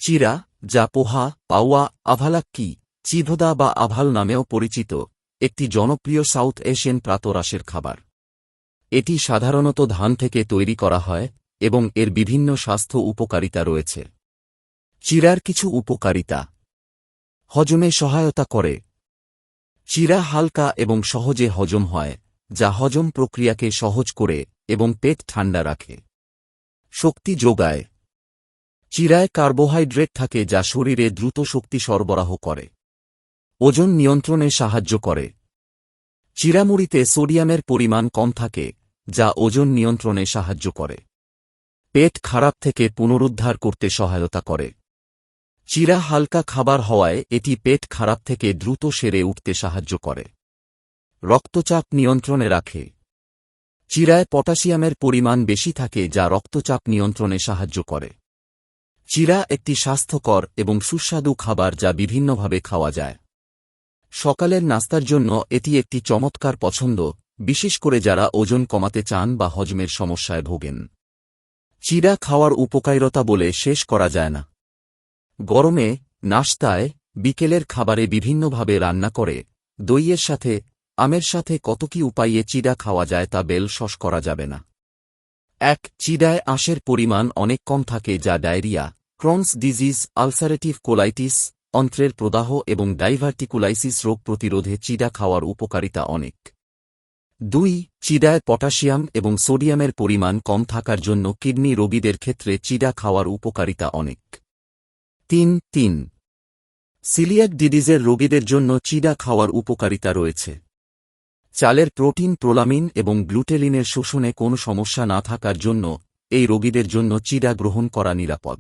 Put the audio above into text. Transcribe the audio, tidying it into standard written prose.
চিরা, যা পোহা, পাওয়া, আভালাক্কি, চিভদা বা আভাল নামেও পরিচিত, একটি জনপ্রিয় সাউথ এশিয়ান প্রাতরাশের খাবার। এটি সাধারণত ধান থেকে তৈরি করা হয় এবং এর বিভিন্ন স্বাস্থ্য উপকারিতা রয়েছে। চিরার কিছু উপকারিতা: হজমে সহায়তা করে। চিরা হালকা এবং সহজে হজম হয়, যা হজম প্রক্রিয়াকে সহজ করে এবং পেট ঠান্ডা রাখে। শক্তি যোগায়। চিরায় কার্বোহাইড্রেট থাকে যা শরীরে দ্রুত শক্তি সরবরাহ করে। ওজন নিয়ন্ত্রণে সাহায্য করে। চিরামুড়িতে সোডিয়ামের পরিমাণ কম থাকে, যা ওজন নিয়ন্ত্রণে সাহায্য করে। পেট খারাপ থেকে পুনরুদ্ধার করতে সহায়তা করে। চিরা হালকা খাবার হওয়ায় এটি পেট খারাপ থেকে দ্রুত সেরে উঠতে সাহায্য করে। রক্তচাপ নিয়ন্ত্রণে রাখে। চিরায় পটাশিয়ামের পরিমাণ বেশি থাকে যা রক্তচাপ নিয়ন্ত্রণে সাহায্য করে। চিরা একটি স্বাস্থ্যকর এবং সুস্বাদু খাবার যা বিভিন্নভাবে খাওয়া যায়। সকালের নাস্তার জন্য এটি একটি চমৎকার পছন্দ, বিশেষ করে যারা ওজন কমাতে চান বা হজমের সমস্যায় ভোগেন। চিরা খাওয়ার উপকারিতা বলে শেষ করা যায় না। গরমে, নাশতায়, বিকেলের খাবারে বিভিন্নভাবে রান্না করে, দইয়ের সাথে, আমের সাথে কত কি উপায়ে চিরা খাওয়া যায় তা শেষ করা যাবে না। 1. চিরায় আঁশের পরিমাণ অনেক কম থাকে যা diarrhoea, Crohn's disease, ulcerative colitis, অন্ত্রের প্রদাহ এবং ডাইভার্টিকুলাইসিস রোগ প্রতিরোধে চিরা খাওয়ার উপকারিতা অনেক। 2. চিরায় পটাশিয়াম এবং সোডিয়ামের পরিমাণ কম থাকার জন্য কিডনি রোগীদের ক্ষেত্রে চিরা খাওয়ার উপকারিতা অনেক। 3. সিলিয়াক ডিজিজের রোগীদের জন্য চিরা খাওয়ার উপকারিতা রয়েছে। চালের প্রোটিন, প্রোলামিন এবং গ্লুটেলিনের শোষণে কোনো সমস্যা না থাকার জন্য এই রোগীদের জন্য চিরা গ্রহণ করা নিরাপদ।